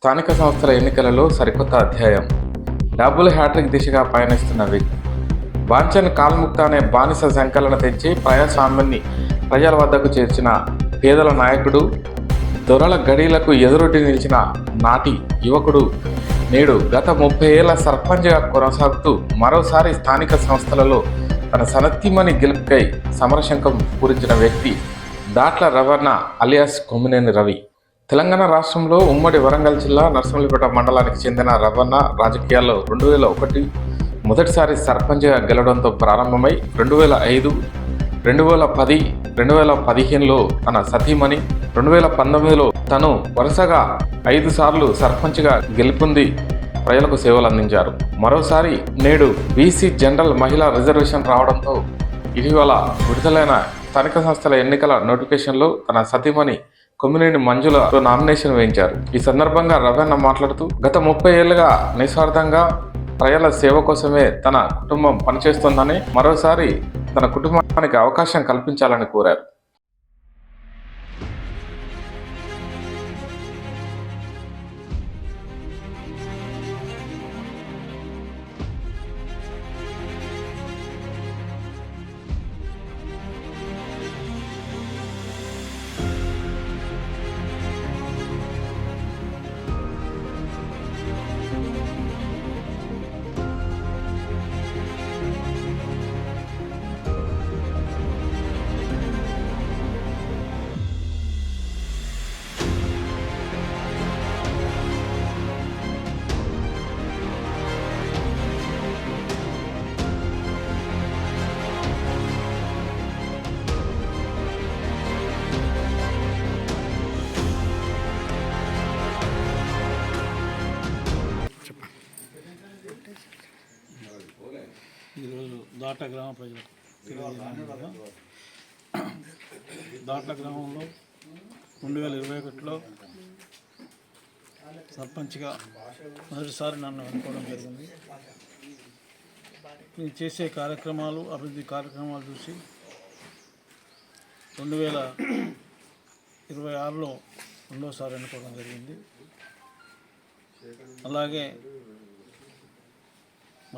స్థానిక సంస్థల ఎన్నికలలో సరికొత్త అధ్యాయం. డబ్బుల హ్యాట్రిక్ దిశగా పయనిస్తున్న వ్యక్తి. బాంఛన్ కాల్ముక్త అనే బానిస సంకలన తెచ్చి ప్రజాస్వామ్యాన్ని ప్రజల వద్దకు చేర్చిన పేదల నాయకుడు, దొరల గడీలకు ఎదురొడ్డి నిలిచిన నాటి యువకుడు, నేడు గత 30 ఏళ్ల సర్పంచ్గా కొనసాగుతూ మరోసారి స్థానిక సంస్థలలో తన సనత్తిమణి గెలుపుకై సమరశంఖం పూరించిన వ్యక్తి దాట్ల రవణ అలియాస్ కొమ్మినేని రవి. తెలంగాణ రాష్ట్రంలో ఉమ్మడి వరంగల్ జిల్లా నర్సింహులపేట మండలానికి చెందిన రవణ రాజకీయాల్లో 2001 మొదటిసారి సర్పంచ్గా గెలవడంతో ప్రారంభమై 2005, 2010, 2015లో తన సతీమణి, 2019లో తను వరుసగా 5 సార్లు సర్పంచ్గా గెలుపొంది ప్రజలకు సేవలు అందించారు. మరోసారి నేడు బీసీ జనరల్ మహిళా రిజర్వేషన్ రావడంతో ఇటీవల విడుదలైన స్థానిక సంస్థల ఎన్నికల నోటిఫికేషన్లో తన సతీమణి కొమ్మినేని మంజులతో నామినేషన్ వేయించారు. ఈ సందర్భంగా రవణ మాట్లాడుతూ గత 30 ఏళ్లుగా నిస్వార్థంగా ప్రజల సేవ కోసమే తన కుటుంబం పనిచేస్తోందని, మరోసారి తన కుటుంబానికి అవకాశం కల్పించాలని కోరారు. ఈరోజు దాట్ల గ్రామ ప్రజలకు తెలియజేయడం, దాట్ల గ్రామంలో 2021లో సర్పంచ్గా మొదటిసారి నన్ను ఎన్నుకోవడం జరిగింది. నేను చేసే కార్యక్రమాలు, అభివృద్ధి కార్యక్రమాలు చూసి 2026లో రెండోసారి ఎన్నుకోవడం జరిగింది. అలాగే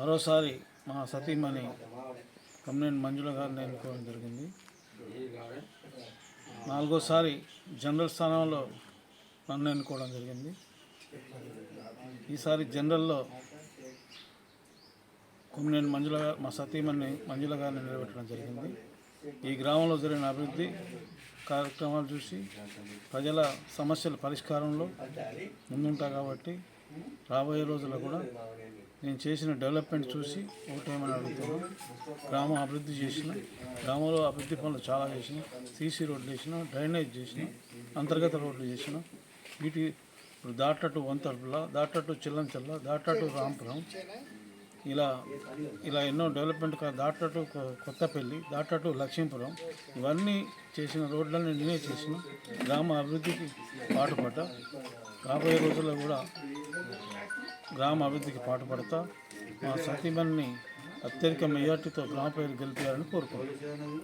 మరోసారి మా సతీమణి కొమ్మినేని మంజుల గారిని ఎన్నుకోవడం జరిగింది. 4వసారి జనరల్ స్థానంలో నన్ను ఎన్నుకోవడం జరిగింది. ఈసారి జనరల్లో కొమ్మినేని మా సతీమణి మంజుల గారిని నిలబెట్టడం జరిగింది. ఈ గ్రామంలో జరిగిన అభివృద్ధి కార్యక్రమాలు చూసి ప్రజల సమస్యల పరిష్కారంలో ముందుంటా కాబట్టి రాబోయే రోజుల్లో కూడా నేను చేసిన డెవలప్మెంట్ చూసి ఓటేమని అడుగుతున్నాను. గ్రామం అభివృద్ధి చేసిన, గ్రామంలో అభివృద్ధి పనులు చాలా చేసిన, సీసీ రోడ్లు చేసిన, డ్రైనేజ్ చేసిన, అంతర్గత రోడ్లు చేసిన, వీటి ఇప్పుడు Datla to Vantharpula, Datla to Chillanchalla, Datla to Rampuram, ఇలా ఎన్నో development, Datla to Kothapalli, Datla to Lakshmipuram, ఇవన్నీ చేసిన రోడ్లన్నీ నేనే చేసిన. గ్రామ అభివృద్ధికి పాటుపడ్డా. రాబోయే రోజుల్లో కూడా గ్రామ అభివృద్ధికి పాటుపడతా మా సతీమణిని అత్యధిక మెజార్టీతో గ్రామ ప్రజలు గెలిపారని కోరుకుంటున్నాను.